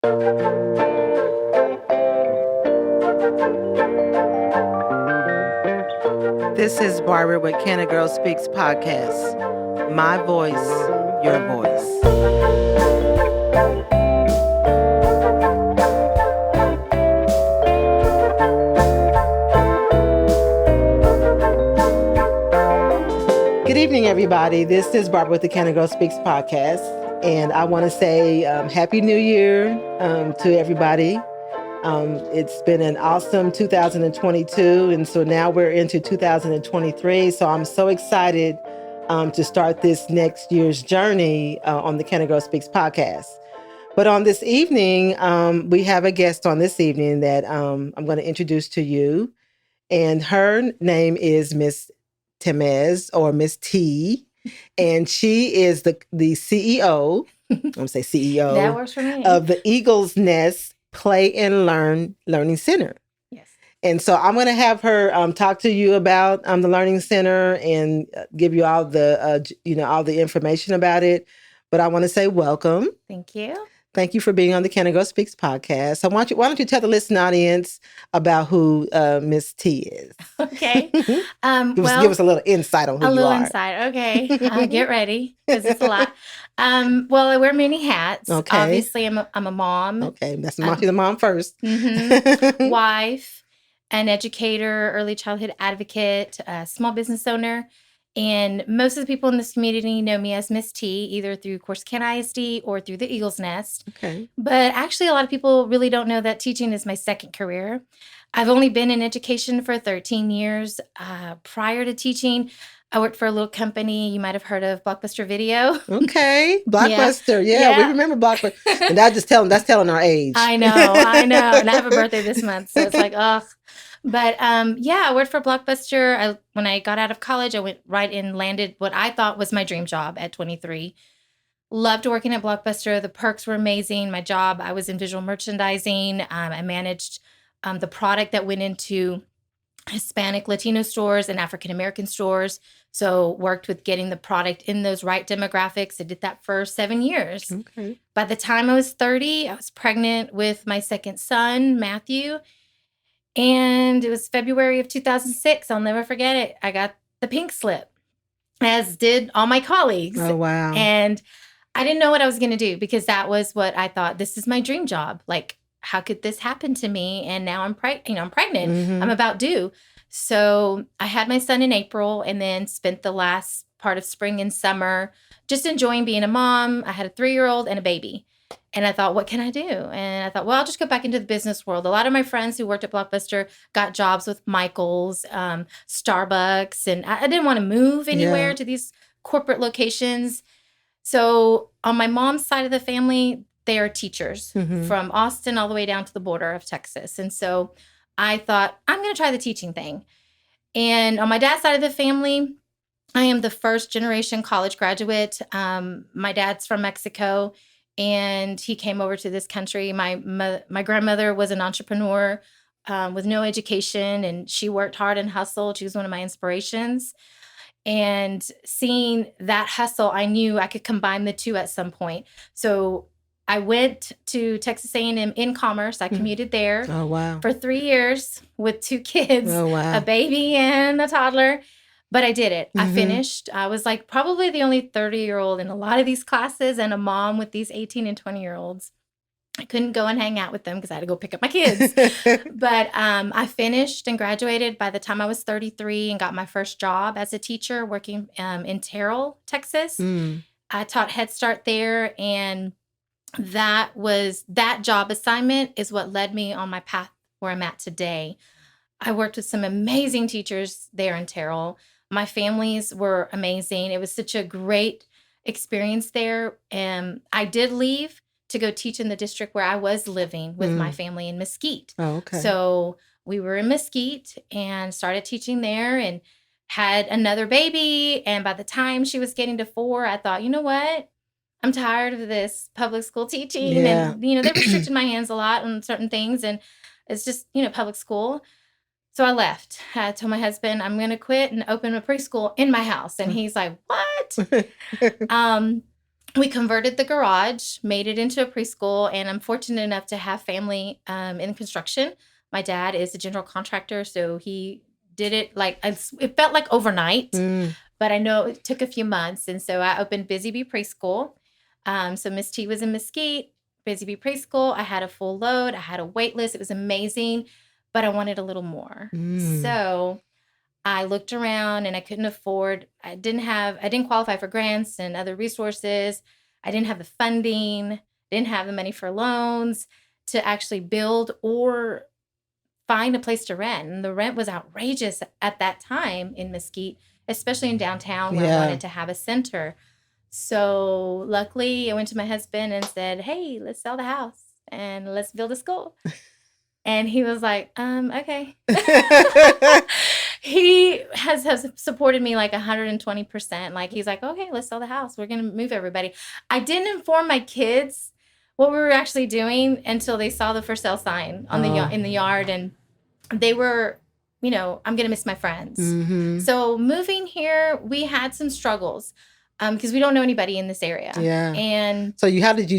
This is Barbara with Cana Girl Speaks podcast. My voice, your voice. Good evening, everybody. This is Barbara with the Cana Girl Speaks podcast. And I want to say Happy New Year to everybody. It's been an awesome 2022, and so now we're into 2023. So I'm so excited to start this next year's journey on the Cana Girl Speaks podcast. But on this evening, we have a guest on this evening that I'm going to introduce to you, and her name is Miss Tamez, or Miss T, and she is the CEO. I'm going to say CEO. That works for me. Of the Eagle's Nest Play and Learning Center. Yes. And so I'm going to have her talk to you about the Learning Center and give you all the all the information about it. But I want to say welcome. Thank you. Thank you for being on the Cana Girl Speaks podcast. So why don't you tell the listening audience about who Miss T is? Okay. Give us a little insight on who you are. A little insight. Okay. Get ready, because it's a lot. Well, I wear many hats. Okay. Obviously, I'm a mom. Okay. That's the mom first. Wife, an educator, early childhood advocate, a small business owner. And most of the people in this community know me as Miss T, either through Corsicana ISD or through the Eagle's Nest. Okay. But actually, a lot of people really don't know that teaching is my second career. I've only been in education for 13 years. Prior to teaching, I worked for a little company you might have heard of, Blockbuster Video. Okay. Blockbuster. Yeah, we remember Blockbuster. And that's telling our age. I know. And I have a birthday this month. So it's like, ugh. But I worked for Blockbuster. When I got out of college, I went right in, landed what I thought was my dream job at 23. Loved working at Blockbuster. The perks were amazing. My job, I was in visual merchandising. I managed the product that went into Hispanic, Latino stores and African-American stores. So worked with getting the product in those right demographics. I did that for 7 years. Okay. By the time I was 30, I was pregnant with my second son, Matthew. And it was February of 2006. I'll never forget it. I got the pink slip, as did all my colleagues. Oh, wow. And I didn't know what I was going to do, because that was what I thought, this is my dream job. Like, how could this happen to me? And now I'm pregnant. Mm-hmm. I'm about due. So I had my son in April, and then spent the last part of spring and summer just enjoying being a mom. I had a 3-year-old and a baby. And I thought, what can I do? And I thought, well, I'll just go back into the business world. A lot of my friends who worked at Blockbuster got jobs with Michael's, Starbucks. And I didn't want to move anywhere to these corporate locations. So on my mom's side of the family, they are teachers from Austin all the way down to the border of Texas. And so I thought, I'm going to try the teaching thing. And on my dad's side of the family, I am the first generation college graduate. My dad's from Mexico, and he came over to this country. My grandmother was an entrepreneur with no education, and she worked hard and hustled. She was one of my inspirations. And seeing that hustle, I knew I could combine the two at some point. So I went to Texas A&M in Commerce. I commuted there for 3 years with 2 kids, a baby and a toddler. But I did it. I finished. I was like probably the only 30-year-old in a lot of these classes, and a mom with these 18 and 20-year-olds. I couldn't go and hang out with them because I had to go pick up my kids. But I finished and graduated by the time I was 33, and got my first job as a teacher working in Terrell, Texas. I taught Head Start there, and that job assignment is what led me on my path where I'm at today. I worked with some amazing teachers there in Terrell. My families were amazing. It was such a great experience there. And I did leave to go teach in the district where I was living with my family in Mesquite. Oh, okay. So we were in Mesquite and started teaching there, and had another baby. And by the time she was getting to 4, I thought, you know what? I'm tired of this public school teaching. Yeah. And, they restricted my hands a lot on certain things. And it's just, public school. So I left. I told my husband, I'm going to quit and open a preschool in my house. And he's like, what? we converted the garage, made it into a preschool, and I'm fortunate enough to have family in construction. My dad is a general contractor, so he did it it felt like overnight, but I know it took a few months. And so I opened Busy Bee Preschool. So Miss T was in Mesquite, Busy Bee Preschool. I had a full load. I had a wait list. It was amazing, but I wanted a little more. So I looked around and I couldn't afford, I didn't qualify for grants and other resources. I didn't have the funding, didn't have the money for loans to actually build or find a place to rent. And the rent was outrageous at that time in Mesquite, especially in downtown where I wanted to have a center. So luckily I went to my husband and said, hey, let's sell the house and let's build a school. And he was like, okay. He has supported me like 120%. Like, he's like, okay, let's sell the house. We're going to move everybody. I didn't inform my kids what we were actually doing until they saw the for sale sign on in the yard. And they were, I'm going to miss my friends. So moving here, we had some struggles because we don't know anybody in this area. Yeah. And so how did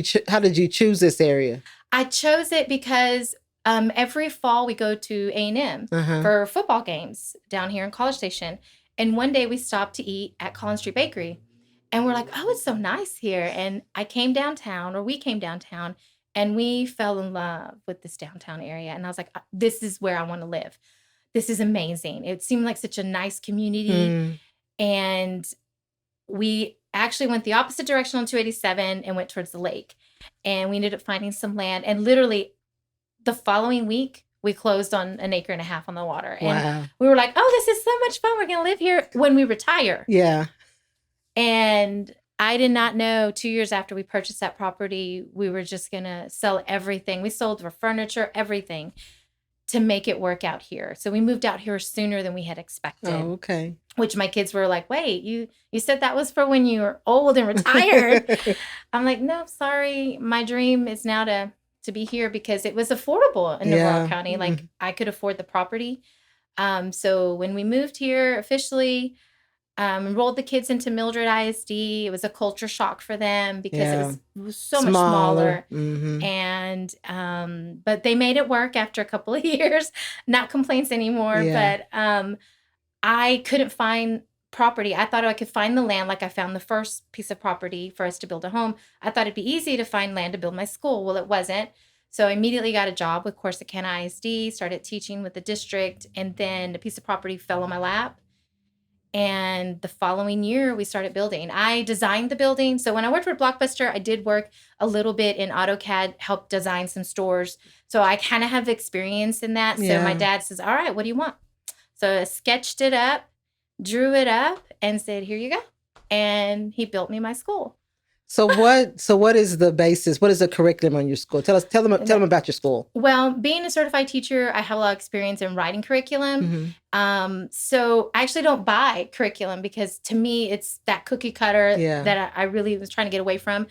you choose this area? I chose it because every fall we go to A&M for football games down here in College Station. And one day we stopped to eat at Collins Street Bakery. And we're like, oh, it's so nice here. And we came downtown, and we fell in love with this downtown area. And I was like, this is where I want to live. This is amazing. It seemed like such a nice community. And we actually went the opposite direction on 287 and went towards the lake. And we ended up finding some land. And literally the following week, we closed on 1.5 acres on the water. And we were like, oh, this is so much fun. We're going to live here when we retire. Yeah. And I did not know 2 years after we purchased that property, we were just going to sell everything. We sold our furniture, everything to make it work out here. So we moved out here sooner than we had expected. Oh, okay. Which my kids were like, wait, you said that was for when you were old and retired. I'm like, no, sorry. My dream is now to be here because it was affordable in Navarro County. Like, I could afford the property. So when we moved here officially, enrolled the kids into Mildred ISD. It was a culture shock for them because it was so much smaller. And but they made it work after a couple of years. Not complaints anymore. But I couldn't find property. I thought I could find the land like I found the first piece of property for us to build a home. I thought it'd be easy to find land to build my school. Well, it wasn't. So I immediately got a job with Corsicana ISD, started teaching with the district, and then a piece of property fell on my lap. And the following year, we started building. I designed the building. So when I worked for Blockbuster, I did work a little bit in AutoCAD, helped design some stores. So I kind of have experience in that. So my dad says, all right, what do you want? So I sketched it up, drew it up, and said, here you go. And he built me my school. So what is the basis? What is the curriculum on your school? Tell them about your school. Well, being a certified teacher, I have a lot of experience in writing curriculum. So I actually don't buy curriculum because to me, it's that cookie cutter that I really was trying to get away from.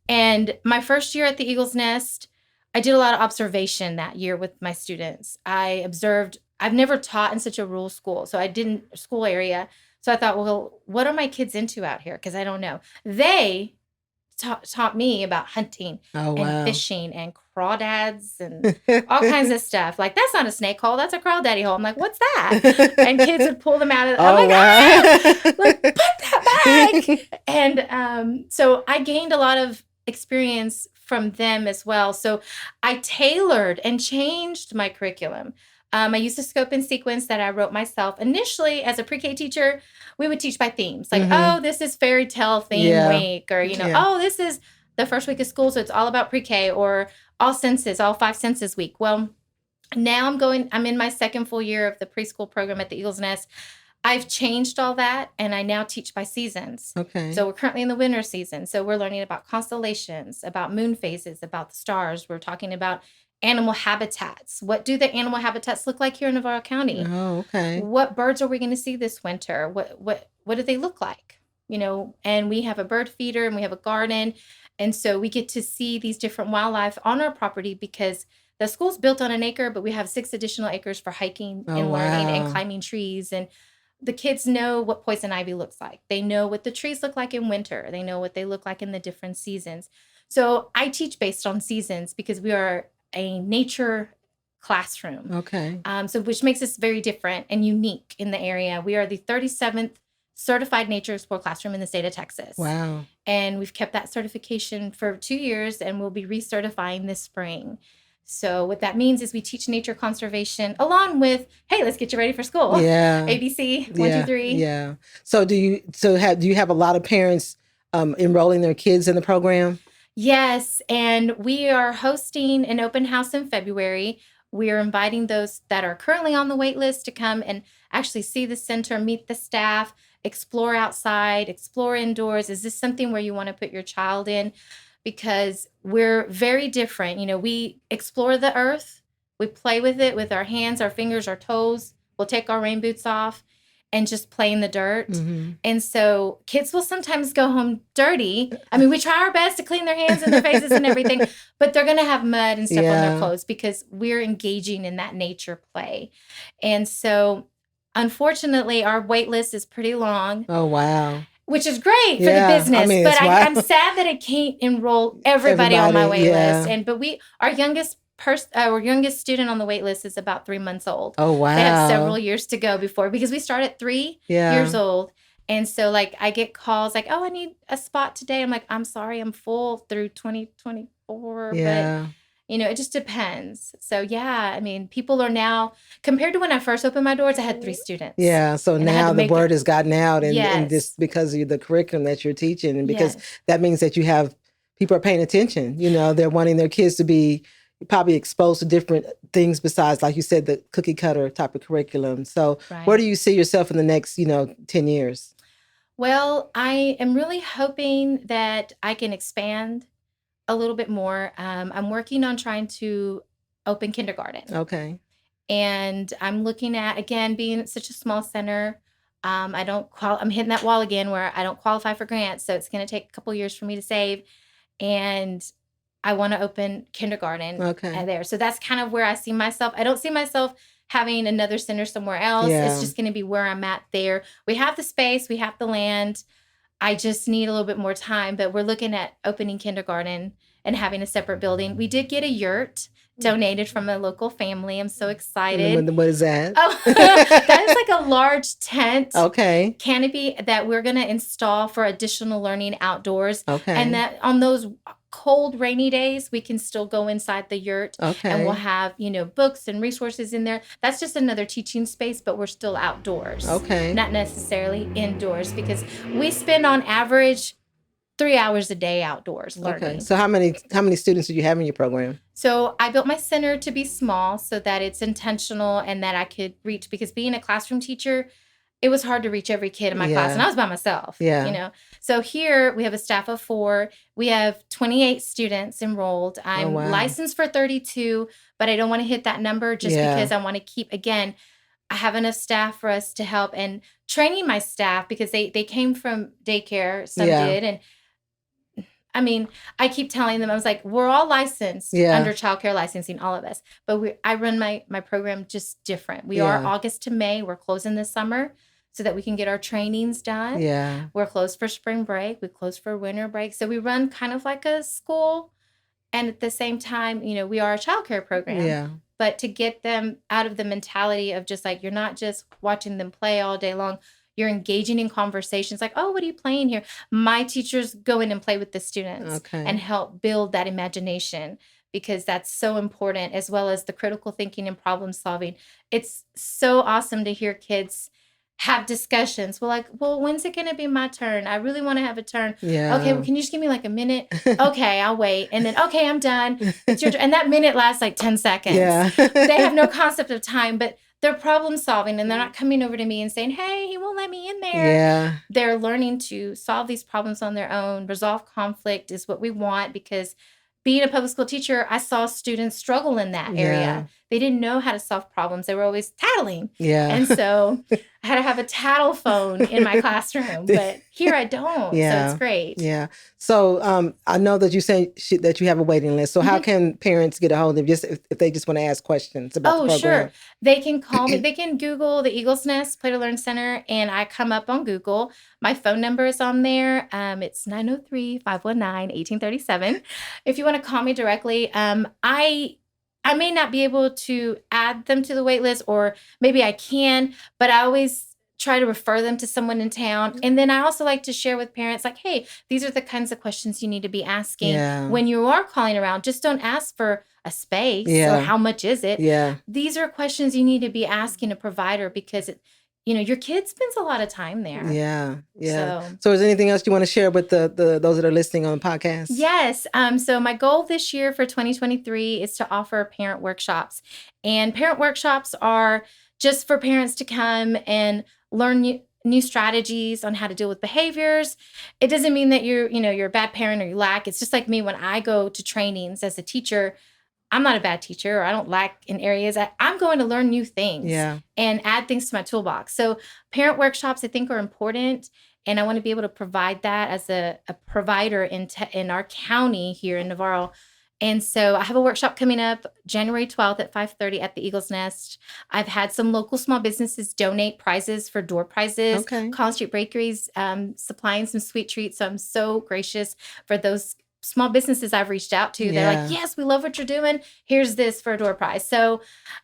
And my first year at the Eagle's Nest, I did a lot of observation that year with my students. I observed, I've never taught in such a rural school. So I didn't school area. So I thought, well, what are my kids into out here? Because I don't know. They taught me about hunting and fishing and crawdads and all kinds of stuff. Like, that's not a snake hole, that's a crawdaddy hole. I'm like, what's that? And kids would pull them out of I'm like, put that back. And so I gained a lot of experience from them as well. So I tailored and changed my curriculum. I used a scope and sequence that I wrote myself. Initially, as a pre-K teacher, we would teach by themes. Like, oh, this is fairy tale theme week. Or, oh, this is the first week of school, so it's all about pre-K. Or all 5 senses week. Well, now I'm in my second full year of the preschool program at the Eagle's Nest. I've changed all that, and I now teach by seasons. Okay. So we're currently in the winter season. So we're learning about constellations, about moon phases, about the stars. We're talking about animal habitats. What do the animal habitats look like here in Navarro County? Oh, okay. What birds are we going to see this winter? What do they look like? And we have a bird feeder and we have a garden. And so we get to see these different wildlife on our property because the school's built on 1 acre, but we have 6 additional acres for hiking and learning and climbing trees. And the kids know what poison ivy looks like. They know what the trees look like in winter. They know what they look like in the different seasons. So I teach based on seasons because we are a nature classroom. Okay. So which makes us very different and unique in the area. We are the 37th certified nature explorer classroom in the state of Texas. Wow. And we've kept that certification for 2 years, and we'll be recertifying this spring. So what that means is we teach nature conservation along with, hey, let's get you ready for school. Yeah. ABC, 1, 2, 3. Yeah. So do you have a lot of parents enrolling their kids in the program? Yes, and we are hosting an open house in February. We are inviting those that are currently on the wait list to come and actually see the center, meet the staff, explore outside, explore indoors. Is this something where you want to put your child in? Because we're very different. You know, we explore the earth, we play with it with our hands, our fingers, our toes. We'll take our rain boots off and just play in the dirt. Mm-hmm. And so kids will sometimes go home dirty. I mean, we try our best to clean their hands and their faces and everything, but they're going to have mud and stuff on their clothes because we're engaging in that nature play. And so unfortunately, our wait list is pretty long. Oh, wow. Which is great for the business, but I'm sad that I can't enroll everybody on my wait list. But our youngest student on the wait list is about 3 months old. Oh, wow. They have several years to go because we start at 3 years old. And so like I get calls like, oh, I need a spot today. I'm like, I'm sorry, I'm full through 2024. Yeah. But you know, it just depends. So yeah, I mean, people are now, compared to when I first opened my doors, I had 3 students. Yeah. So now the word has gotten out and this because of the curriculum that you're teaching, and because that means that people are paying attention. You know, they're wanting their kids to be probably exposed to different things besides, like you said, the cookie cutter type of curriculum. So where do you see yourself in the next, 10 years? Well, I am really hoping that I can expand a little bit more. I'm working on trying to open kindergarten. Okay. And I'm looking at, again, being such a small center. I'm hitting that wall again where I don't qualify for grants. So it's going to take a couple years for me to save. And I want to open kindergarten there. So that's kind of where I see myself. I don't see myself having another center somewhere else. Yeah. It's just going to be where I'm at there. We have the space, we have the land. I just need a little bit more time, but we're looking at opening kindergarten and having a separate building. We did get a yurt donated from a local family. I'm so excited. What is that? Oh, that is like a large tent canopy that we're going to install for additional learning outdoors. Okay. And that on those cold, rainy days, we can still go inside the yurt and we'll have, books and resources in there. That's just another teaching space, but we're still outdoors. Okay. Not necessarily indoors, because we spend on average 3 hours a day outdoors learning. Okay. So how many students do you have in your program? So I built my center to be small so that it's intentional and that I could reach, because being a classroom teacher, it was hard to reach every kid in my class, and I was by myself. Yeah. So here we have a staff of 4. We have 28 students enrolled. I'm licensed for 32, but I don't want to hit that number just because I want to keep, again, I have enough staff for us to help, and training my staff because they came from daycare, some did, and I mean, I keep telling them, I was like, we're all licensed under childcare licensing, all of us. But I run my program just different. We are August to May. We're closing this summer so that we can get our trainings done. Yeah. We're closed for spring break. We close for winter break. So we run kind of like a school. And at the same time, we are a childcare program. Yeah. But to get them out of the mentality of just like, you're not just watching them play all day long. You're engaging in conversations like, oh, what are you playing here? My teachers go in and play with the students and help build that imagination, because that's so important, as well as the critical thinking and problem solving. It's so awesome to hear kids have discussions. We're like, well, when's it going to be my turn? I really want to have a turn. Yeah. Okay, well, can you just give me like a minute? Okay, I'll wait. And then, okay, I'm done. It's your turn. And that minute lasts like 10 seconds. Yeah. They have no concept of time, but they're problem solving, and they're not coming over to me and saying, hey, he won't let me in there. Yeah. They're learning to solve these problems on their own. Resolve conflict is what we want, because being a public school teacher, I saw students struggle in that area. they didn't know how to solve problems. They were always tattling. Yeah. And so I had to have a tattle phone in my classroom, but here I don't. Yeah. So it's great. Yeah. So I know that you say that you have a waiting list. So how can parents get a hold of you if they just want to ask questions about the program? Sure. They can call me. They can Google the Eagles Nest Play to Learn Center, and I come up on Google. My phone number is on there. It's 903-519-1837. If you want to call me directly, I may not be able to add them to the wait list, or maybe I can, but I always try to refer them to someone in town. And then I also like to share with parents, like, hey, these are the kinds of questions you need to be asking when you are calling around. Just don't ask for a space or how much is it. Yeah. These are questions you need to be asking a provider, because your kid spends a lot of time there. Yeah. Yeah. So is there anything else you want to share with the those that are listening on the podcast? Yes. So my goal this year for 2023 is to offer parent workshops. And parent workshops are just for parents to come and learn new strategies on how to deal with behaviors. It doesn't mean that you're a bad parent or you lack. It's just like me, when I go to trainings as a teacher, I'm not a bad teacher, or I don't lack in areas. I'm going to learn new things and add things to my toolbox. So parent workshops, I think, are important. And I want to be able to provide that as a provider in our county here in Navarro. And so I have a workshop coming up January 12th at 5:30 at the Eagles Nest. I've had some local small businesses donate prizes for door prizes. Okay. College Street Bakeries supplying some sweet treats. So I'm so gracious for those small businesses I've reached out to. They're like, yes, we love what you're doing. Here's this for a door prize. So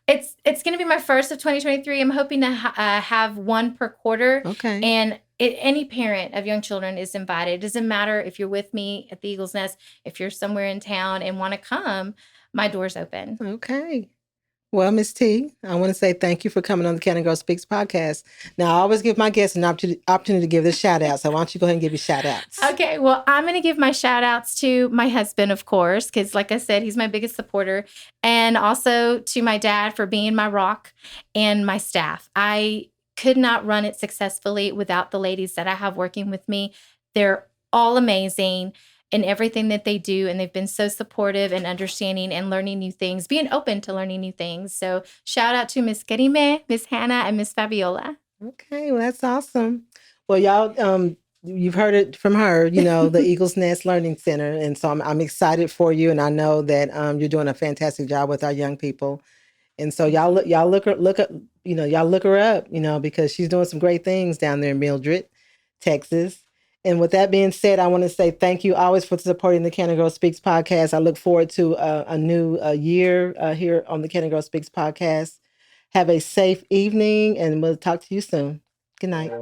it's going to be my first of 2023. I'm hoping to have one per quarter. Okay. And any parent of young children is invited. It doesn't matter if you're with me at the Eagles Nest. If you're somewhere in town and want to come, my door's open. Okay. Well, Ms. T, I want to say thank you for coming on the Cana Girl Speaks podcast. Now, I always give my guests an opportunity to give this shout out. So why don't you go ahead and give your shout outs? Okay. Well, I'm going to give my shout outs to my husband, of course, because like I said, he's my biggest supporter. And also to my dad for being my rock, and my staff. I could not run it successfully without the ladies that I have working with me. They're all amazing in everything that they do, and they've been so supportive and understanding and learning new things, being open to learning new things. So shout out to Miss Karime, Miss Hannah, and Miss Fabiola. Okay, well, that's awesome. Well, y'all, you've heard it from her, the Eagles Nest Learning Center. And so I'm excited for you. And I know that you're doing a fantastic job with our young people. And so y'all look her up, because she's doing some great things down there in Mildred, Texas. And with that being said, I want to say thank you always for supporting the Cana Girl Speaks podcast. I look forward to a new year here on the Cana Girl Speaks podcast. Have a safe evening, and we'll talk to you soon. Good night.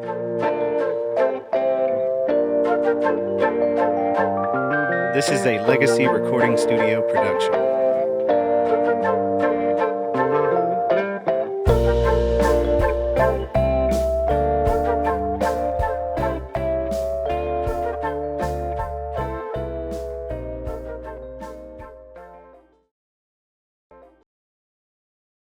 This is a Legacy Recording Studio production.